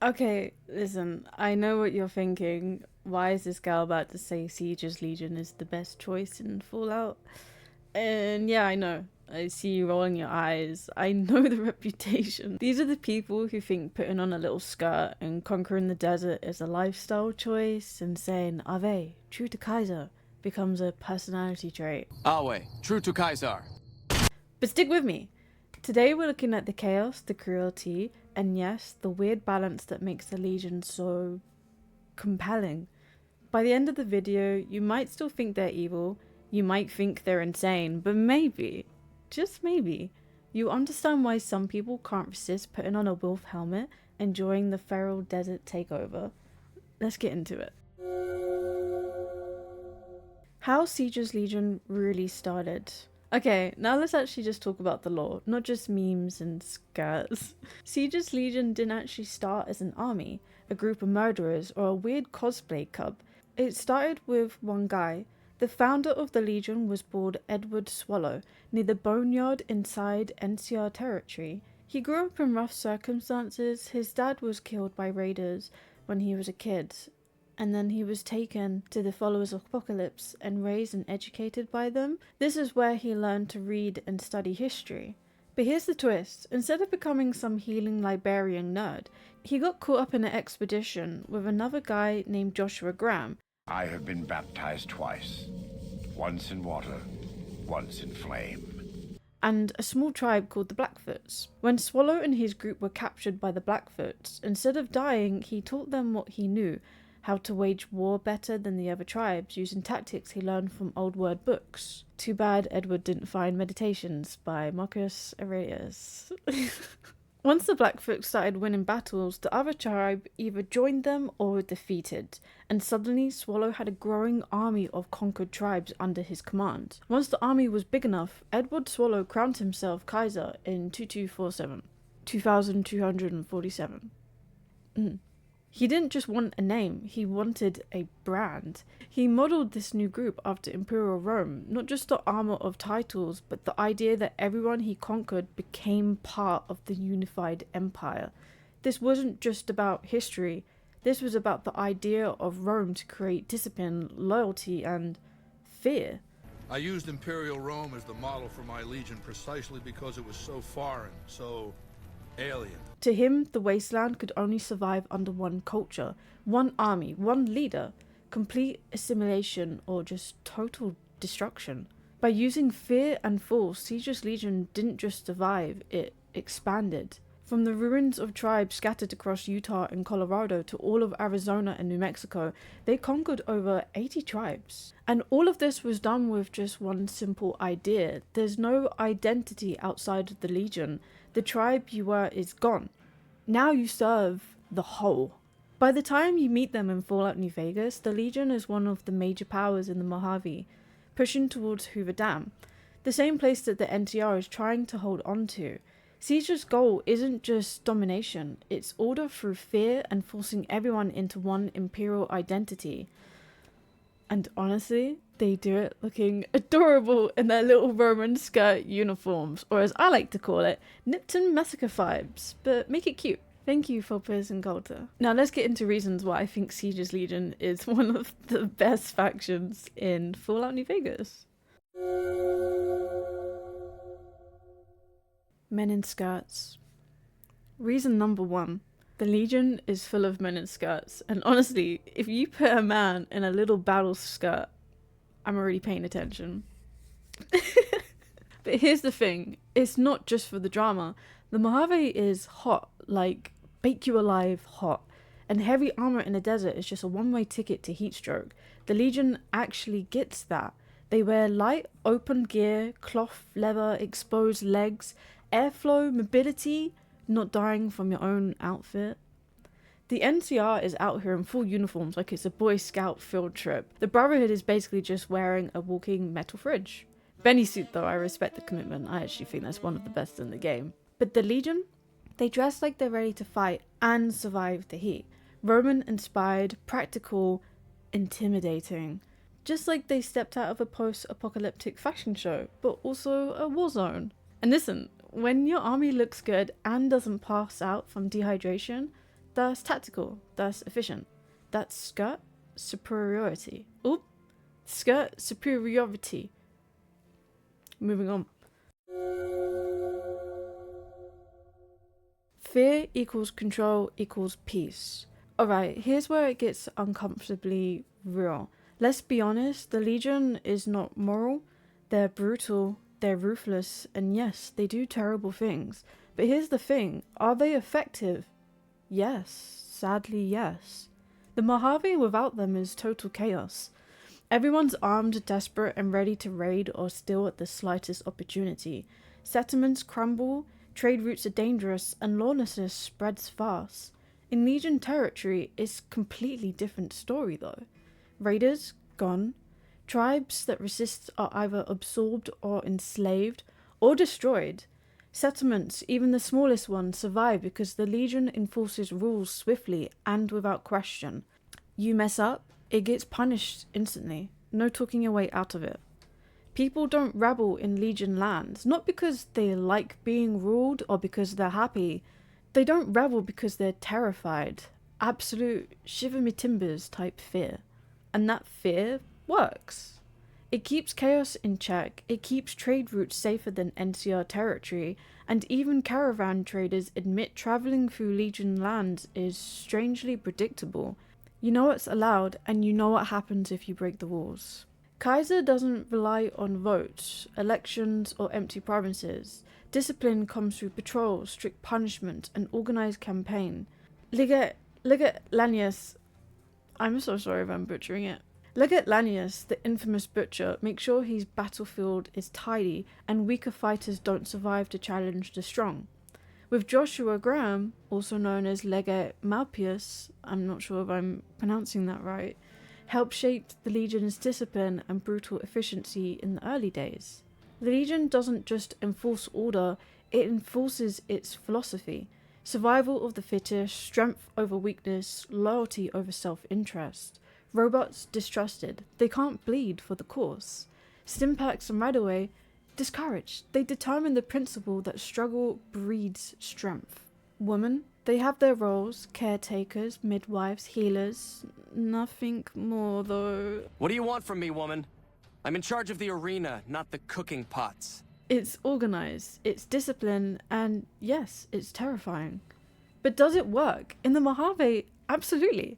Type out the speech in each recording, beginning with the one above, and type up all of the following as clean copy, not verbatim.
Okay, listen, I know what you're thinking. Why is this gal about to say Siege's Legion is the best choice in Fallout? And yeah, I know. I see you rolling your eyes. I know the reputation. These are the people who think putting on a little skirt and conquering the desert is a lifestyle choice, and saying Ave, true to Kaiser, becomes a personality trait. Awe, true to Kaiser. But stick with me. Today we're looking at the chaos, the cruelty, and yes, the weird balance that makes the Legion so compelling. By the end of the video, you might still think they're evil, you might think they're insane, but maybe, just maybe, you understand why some people can't resist putting on a wolf helmet and enjoying the feral desert takeover. Let's get into it. How Siege's Legion really started. Okay, now let's actually just talk about the lore, not just memes and skirts. Siege's Legion didn't actually start as an army, a group of murderers, or a weird cosplay cub. It started with one guy. The founder of the Legion was called Edward Swallow, near the Boneyard inside NCR territory. He grew up in rough circumstances. His dad was killed by raiders when he was a kid, and then he was taken to the followers of Apocalypse and raised and educated by them. This is where he learned to read and study history. But here's the twist. Instead of becoming some healing librarian nerd, he got caught up in an expedition with another guy named Joshua Graham. I have been baptized twice. Once in water, once in flame. And a small tribe called the Blackfoots. When Swallow and his group were captured by the Blackfoots, instead of dying, he taught them what he knew, how to wage war better than the other tribes, using tactics he learned from old word books. Too bad Edward didn't find Meditations by Marcus Aurelius. Once the Blackfoot started winning battles, the other tribe either joined them or were defeated, and suddenly Swallow had a growing army of conquered tribes under his command. Once the army was big enough, Edward Swallow crowned himself Kaiser in 2247. 2247. He didn't just want a name, he wanted a brand. He modelled this new group after Imperial Rome, not just the armour of titles, but the idea that everyone he conquered became part of the unified empire. This wasn't just about history, this was about the idea of Rome to create discipline, loyalty, and fear. I used Imperial Rome as the model for my legion precisely because it was so foreign, so alien. To him, the wasteland could only survive under one culture, one army, one leader. Complete assimilation or just total destruction. By using fear and force, Siege's Legion didn't just survive, it expanded. From the ruins of tribes scattered across Utah and Colorado to all of Arizona and New Mexico, they conquered over 80 tribes. And all of this was done with just one simple idea. There's no identity outside of the Legion. The tribe you were is gone. Now you serve the whole. By the time you meet them in Fallout New Vegas, the Legion is one of the major powers in the Mojave, pushing towards Hoover Dam, the same place that the NCR is trying to hold on to. Siege's goal isn't just domination, it's order through fear and forcing everyone into one imperial identity. And honestly, they do it looking adorable in their little Roman skirt uniforms, or as I like to call it, Nipton Massacre vibes, but make it cute. Thank you, Foppers and Coulter. Now let's get into reasons why I think Siege's Legion is one of the best factions in Fallout New Vegas. Men in skirts. Reason number one. The Legion is full of men in skirts, and honestly, if you put a man in a little battle skirt, I'm already paying attention. But here's the thing, it's not just for the drama. The Mojave is hot, like bake you alive hot, and heavy armor in the desert is just a one-way ticket to heat stroke. The Legion actually gets that. They wear light, open gear, cloth, leather, exposed legs, airflow, mobility, not dying from your own outfit. The NCR is out here in full uniforms like it's a Boy Scout field trip. The Brotherhood is basically just wearing a walking metal fridge. Benny suit though, I respect the commitment. I actually think that's one of the best in the game. But the Legion, they dress like they're ready to fight and survive the heat. Roman inspired, practical, intimidating. Just like they stepped out of a post-apocalyptic fashion show, but also a war zone. And listen, when your army looks good and doesn't pass out from dehydration, That's tactical. That's efficient. That's skirt superiority. Oop. Skirt superiority. Moving on. Fear equals control equals peace. Alright, here's where it gets uncomfortably real. Let's be honest, the Legion is not moral. They're brutal, they're ruthless, and yes, they do terrible things. But here's the thing, are they effective? Yes, sadly yes. The Mojave without them is total chaos. Everyone's armed, desperate, and ready to raid or steal at the slightest opportunity. Settlements crumble, trade routes are dangerous, and lawlessness spreads fast. In Legion territory, it's completely different story though. Raiders, gone. Tribes that resist are either absorbed or enslaved, or destroyed. Settlements, even the smallest ones, survive because the Legion enforces rules swiftly and without question. You mess up, it gets punished instantly. No talking your way out of it. People don't rebel in Legion lands, not because they like being ruled or because they're happy. They don't rebel because they're terrified. Absolute shiver me timbers type fear. And that fear works. It keeps chaos in check, it keeps trade routes safer than NCR territory, and even caravan traders admit travelling through Legion lands is strangely predictable. You know what's allowed, and you know what happens if you break the rules. Kaiser doesn't rely on votes, elections, or empty promises. Discipline comes through patrols, strict punishment, and organised campaign. Liget Lanius, I'm so sorry if I'm butchering it. Liget Lanius, the infamous butcher, makes sure his battlefield is tidy and weaker fighters don't survive to challenge the strong. With Joshua Graham, also known as Liget Malpius, I'm not sure if I'm pronouncing that right, helped shape the Legion's discipline and brutal efficiency in the early days. The Legion doesn't just enforce order, it enforces its philosophy. Survival of the fittest, strength over weakness, loyalty over self-interest. Robots distrusted, they can't bleed for the cause. Stimpaks and right away discouraged, they determine the principle that struggle breeds strength. Women, they have their roles, caretakers, midwives, healers, nothing more though. What do you want from me, woman? I'm in charge of the arena, not the cooking pots. It's organised, it's discipline, and yes, it's terrifying. But does it work? In the Mojave, absolutely.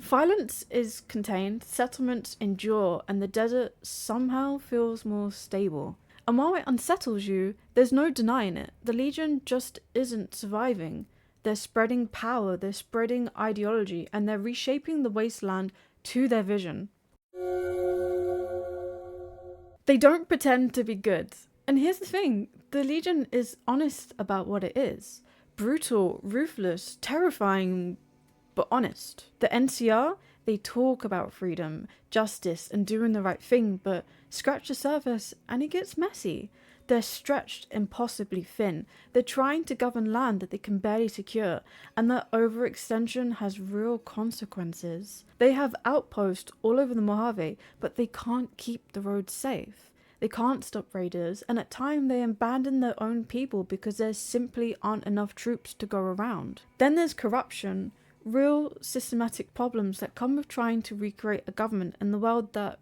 Violence is contained, settlements endure, and the desert somehow feels more stable. And while it unsettles you, there's no denying it. The Legion just isn't surviving. They're spreading power, they're spreading ideology, and they're reshaping the wasteland to their vision. They don't pretend to be good. And here's the thing, the Legion is honest about what it is. Brutal, ruthless, terrifying, but honest. The NCR, they talk about freedom, justice, and doing the right thing, but scratch the surface and it gets messy. They're stretched impossibly thin. They're trying to govern land that they can barely secure, and that overextension has real consequences. They have outposts all over the Mojave, but they can't keep the roads safe. They can't stop raiders, and at times they abandon their own people because there simply aren't enough troops to go around. Then there's corruption, real systematic problems that come with trying to recreate a government in the world that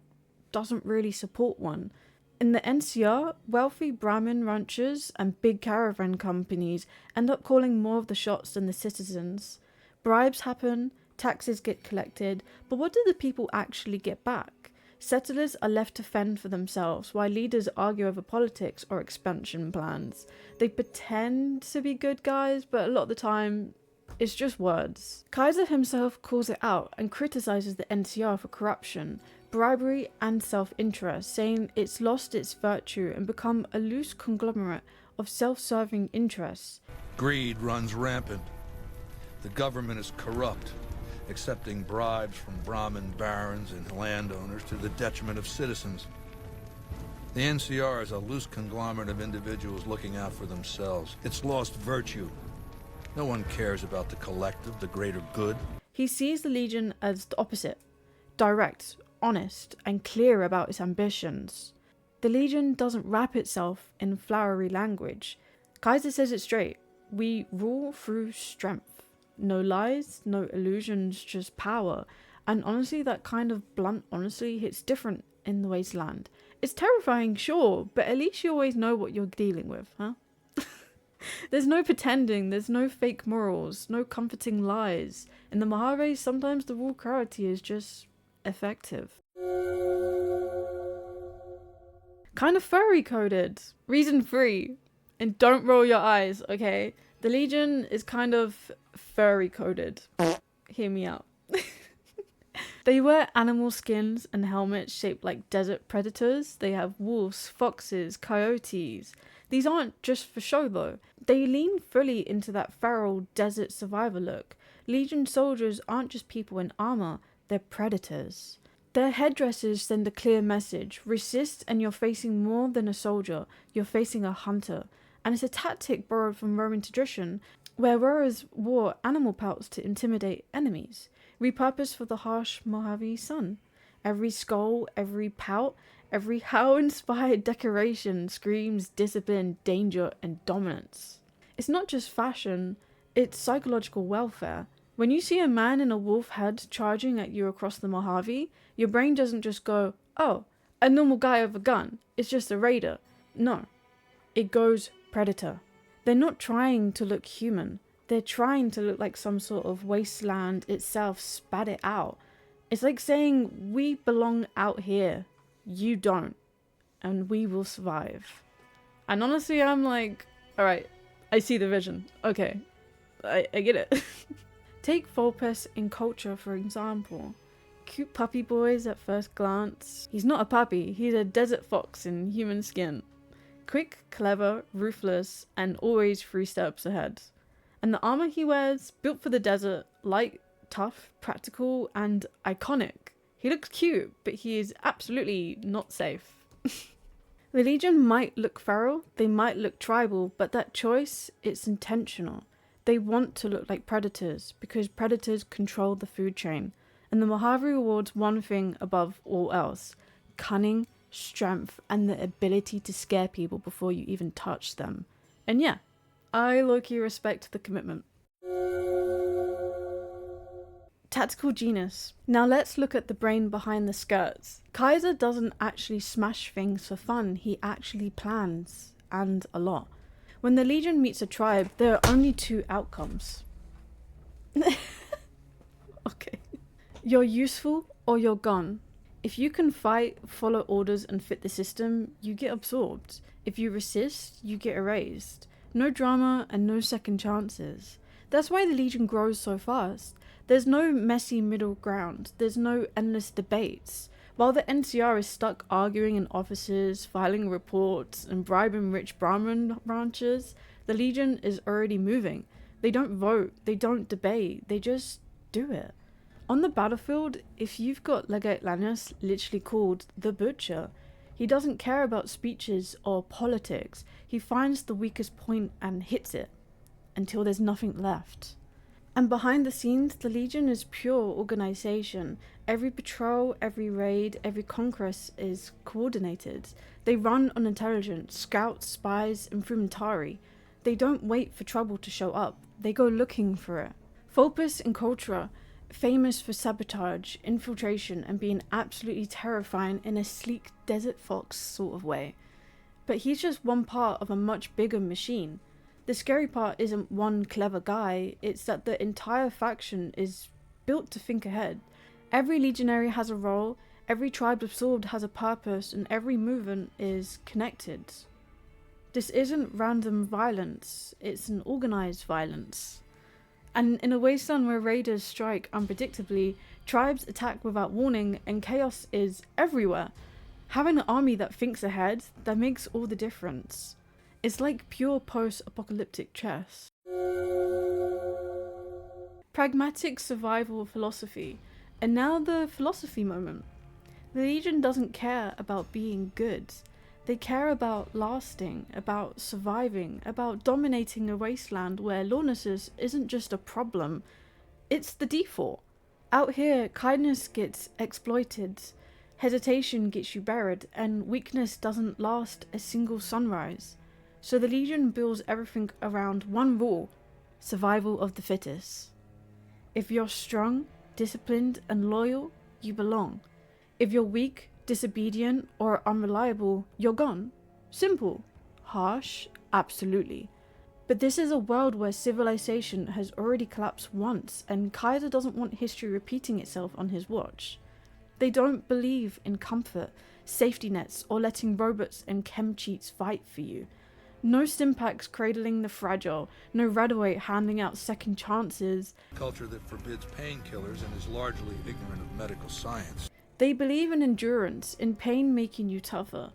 doesn't really support one. In the NCR, wealthy Brahmin ranchers and big caravan companies end up calling more of the shots than the citizens. Bribes happen, taxes get collected, but what do the people actually get back? Settlers are left to fend for themselves, while leaders argue over politics or expansion plans. They pretend to be good guys, but a lot of the time, it's just words. Kaiser himself calls it out and criticizes the NCR for corruption, bribery and self-interest, saying it's lost its virtue and become a loose conglomerate of self-serving interests. Greed runs rampant. The government is corrupt, accepting bribes from Brahmin barons and landowners to the detriment of citizens. The NCR is a loose conglomerate of individuals looking out for themselves. It's lost virtue. No one cares about the collective, the greater good. He sees the Legion as the opposite, direct, honest, and clear about its ambitions. The Legion doesn't wrap itself in flowery language. Kaiser says it straight, we rule through strength. No lies, no illusions, just power. And honestly, that kind of blunt honesty hits different in the wasteland. It's terrifying, sure, but at least you always know what you're dealing with, huh? There's no pretending, there's no fake morals, no comforting lies. In the Mojave, sometimes the raw clarity is just effective. Kind of furry coded. Reason 3. And don't roll your eyes, okay? The Legion is kind of furry coded. Hear me out. They wear animal skins and helmets shaped like desert predators. They have wolves, foxes, coyotes. These aren't just for show though. They lean fully into that feral desert survivor look. Legion soldiers aren't just people in armor, they're predators. Their headdresses send a clear message. Resist and you're facing more than a soldier, you're facing a hunter. And it's a tactic borrowed from Roman tradition, where warriors wore animal pelts to intimidate enemies, repurposed for the harsh Mojave sun. Every skull, every pout, every how-inspired decoration screams discipline, danger, and dominance. It's not just fashion, it's psychological welfare. When you see a man in a wolf head charging at you across the Mojave, your brain doesn't just go, oh, a normal guy with a gun, it's just a raider. No, it goes predator. They're not trying to look human. They're trying to look like some sort of wasteland itself spat it out. It's like saying, we belong out here, you don't, and we will survive. And honestly, I'm like, alright, I see the vision. Okay, I get it. Take Volpes in culture, for example. Cute puppy boys at first glance. He's not a puppy, he's a desert fox in human skin. Quick, clever, ruthless, and always 3 steps ahead. And the armor he wears, built for the desert, light, tough, practical, and iconic. He looks cute, but he is absolutely not safe. The Legion might look feral, they might look tribal, but that choice, it's intentional. They want to look like predators, because predators control the food chain. And the Mojave rewards one thing above all else: cunning, strength, and the ability to scare people before you even touch them. And yeah, I low-key respect the commitment. Tactical genius. Now let's look at the brain behind the skirts. Kaiser doesn't actually smash things for fun, he actually plans, and a lot. When the Legion meets a tribe, there are only 2 outcomes. Okay. You're useful or you're gone. If you can fight, follow orders, and fit the system, you get absorbed. If you resist, you get erased. No drama and no second chances. That's why the Legion grows so fast. There's no messy middle ground. There's no endless debates. While the NCR is stuck arguing in offices, filing reports, and bribing rich Brahmin ranchers, the Legion is already moving. They don't vote, they don't debate, they just do it. On the battlefield, if you've got Legate Lanius, literally called the Butcher, he doesn't care about speeches or politics. He finds the weakest point and hits it, until there's nothing left. And behind the scenes, the Legion is pure organization. Every patrol, every raid, every conquest is coordinated. They run on intelligence, scouts, spies, and frumentari. They don't wait for trouble to show up. They go looking for it. Volpes in Cultura, famous for sabotage, infiltration, and being absolutely terrifying in a sleek desert fox sort of way. But he's just one part of a much bigger machine. The scary part isn't one clever guy, it's that the entire faction is built to think ahead. Every legionary has a role, every tribe absorbed has a purpose, and every movement is connected. This isn't random violence, it's an organized violence. And in a wasteland where raiders strike unpredictably, tribes attack without warning, and chaos is everywhere. Having an army that thinks ahead, that makes all the difference. It's like pure post-apocalyptic chess. Pragmatic survival philosophy. And now the philosophy moment. The Legion doesn't care about being good. They care about lasting, about surviving, about dominating a wasteland where lawlessness isn't just a problem, it's the default. Out here, kindness gets exploited, hesitation gets you buried, and weakness doesn't last a single sunrise. So the Legion builds everything around one rule: survival of the fittest. If you're strong, disciplined, and loyal, you belong. If you're weak, disobedient, or unreliable, you're gone. Simple. Harsh? Absolutely. But this is a world where civilization has already collapsed once, and Kaiser doesn't want history repeating itself on his watch. They don't believe in comfort, safety nets, or letting robots and chem cheats fight for you. No stimpaks cradling the fragile, no Radaway handing out second chances. Culture that forbids painkillers and is largely ignorant of medical science. They believe in endurance, in pain making you tougher,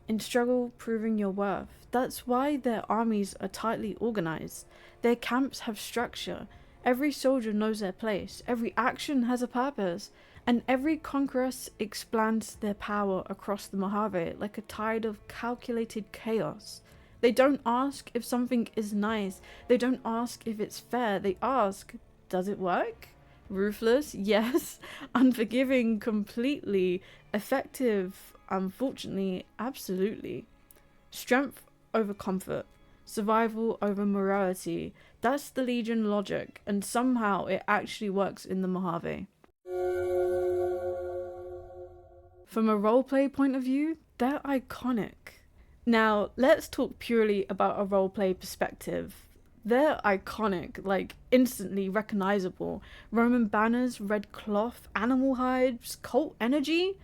in struggle proving your worth. That's why their armies are tightly organized. Their camps have structure. Every soldier knows their place. Every action has a purpose. And every conqueror expands their power across the Mojave like a tide of calculated chaos. They don't ask if something is nice. They don't ask if it's fair. They ask, does it work? Ruthless, yes. Unforgiving, completely. Effective, unfortunately, absolutely. Strength over comfort. Survival over morality. That's the Legion logic, and somehow it actually works in the Mojave. From a roleplay point of view, they're iconic. Now, let's talk purely about a roleplay perspective. They're iconic, like instantly recognizable. Roman banners, red cloth, animal hides, cult energy.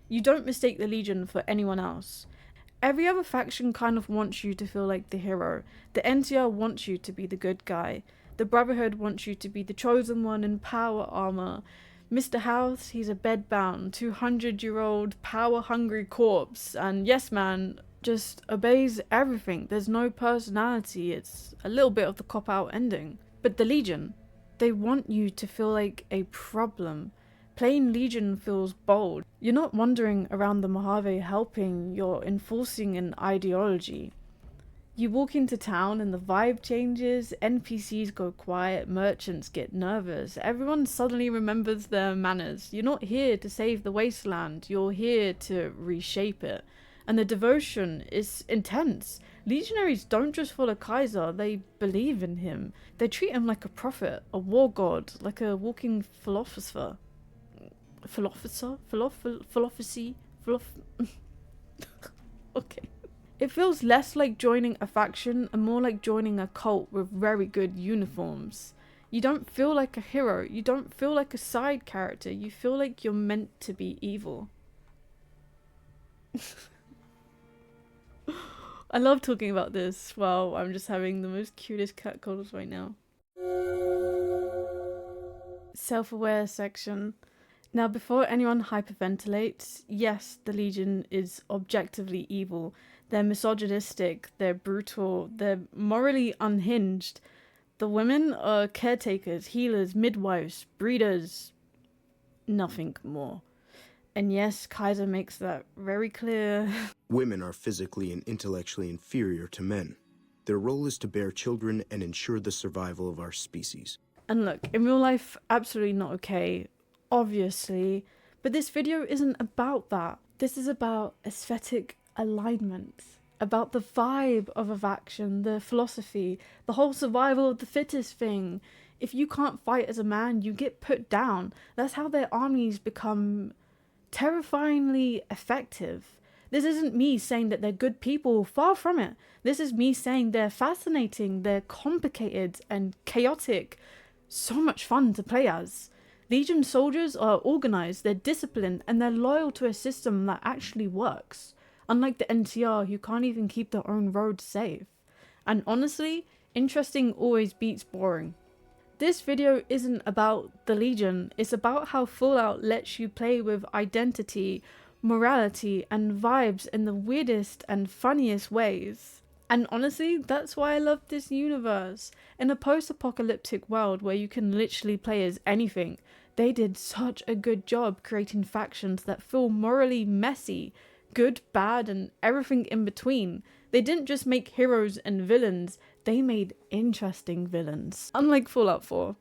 You don't mistake the Legion for anyone else. Every other faction kind of wants you to feel like the hero. The NCR wants you to be the good guy. The Brotherhood wants you to be the chosen one in power armor. Mr. House, he's a bedbound, 200-year-old, power-hungry corpse. And yes, man, just obeys everything. There's no personality. It's a little bit of the cop-out ending. But the Legion, they want you to feel like a problem. Playing Legion feels bold. You're not wandering around the Mojave helping, you're enforcing an ideology. You walk into town and the vibe changes, NPCs go quiet, merchants get nervous, everyone suddenly remembers their manners. You're not here to save the wasteland, you're here to reshape it. And the devotion is intense. Legionaries don't just follow Kaiser, they believe in him. They treat him like a prophet, a war god, like a walking philosopher. Okay. It feels less like joining a faction and more like joining a cult with very good uniforms. You don't feel like a hero, you don't feel like a side character, you feel like you're meant to be evil. I love talking about this while I'm just having the most cutest cat cuddles right now. Self-aware section. Now, before anyone hyperventilates, yes, the Legion is objectively evil. They're misogynistic, they're brutal, they're morally unhinged. The women are caretakers, healers, midwives, breeders, nothing more. And yes, Kaiser makes that very clear. Women are physically and intellectually inferior to men. Their role is to bear children and ensure the survival of our species. And look, in real life, absolutely not okay, obviously. But this video isn't about that. This is about aesthetic alignment, about the vibe of a faction, the philosophy, the whole survival of the fittest thing. If you can't fight as a man, you get put down. That's how their armies become terrifyingly effective. This isn't me saying that they're good people, far from it. This is me saying they're fascinating, they're complicated and chaotic. So much fun to play as. Legion soldiers are organized, they're disciplined, and they're loyal to a system that actually works. Unlike the NCR, who can't even keep their own roads safe. And honestly, interesting always beats boring. This video isn't about the Legion, it's about how Fallout lets you play with identity, morality, and vibes in the weirdest and funniest ways. And honestly, that's why I love this universe. In a post-apocalyptic world where you can literally play as anything, they did such a good job creating factions that feel morally messy, good, bad, and everything in between. They didn't just make heroes and villains, they made interesting villains. Unlike Fallout 4.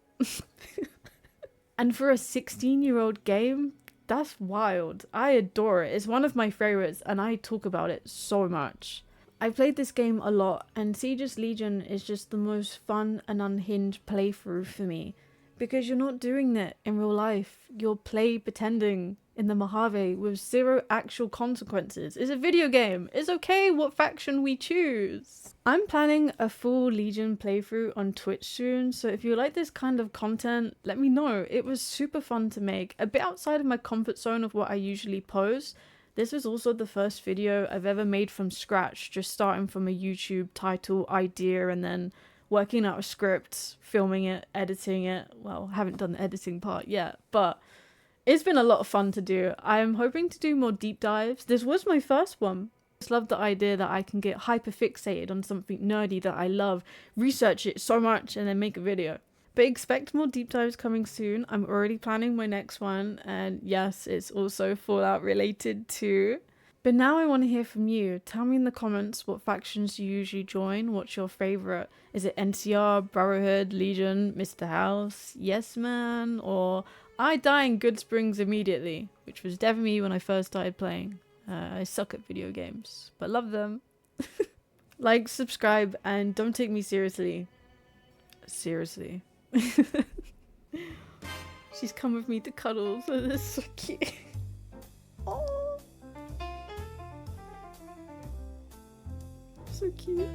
And for a 16-year-old game, that's wild. I adore it. It's one of my favorites and I talk about it so much. I played this game a lot and Siege's Legion is just the most fun and unhinged playthrough for me. because you're not doing that in real life. You're play pretending in the Mojave with zero actual consequences. It's a video game. It's okay what faction we choose. I'm planning a full Legion playthrough on Twitch soon, so if you like this kind of content, let me know. It was super fun to make, a bit outside of my comfort zone of what I usually post. This was also the first video I've ever made from scratch, just starting from a YouTube title idea and then working out a script, filming it, editing it. Well, I haven't done the editing part yet, but it's been a lot of fun to do. I'm hoping to do more deep dives. This was my first one. I just love the idea that I can get hyper fixated on something nerdy that I love, research it so much, and then make a video. But expect more deep dives coming soon. I'm already planning my next one, and yes, it's also Fallout related too. But now I want to hear from you. Tell me in the comments what factions you usually join. What's your favorite? Is it NCR, Brotherhood, Legion, Mr. House, Yes Man, or I die in Good Springs immediately, which was definitely me when I first started playing. I suck at video games, but love them. Like, subscribe, and don't take me seriously. Seriously. She's come with me to cuddle, so that's so cute. Oh, so cute.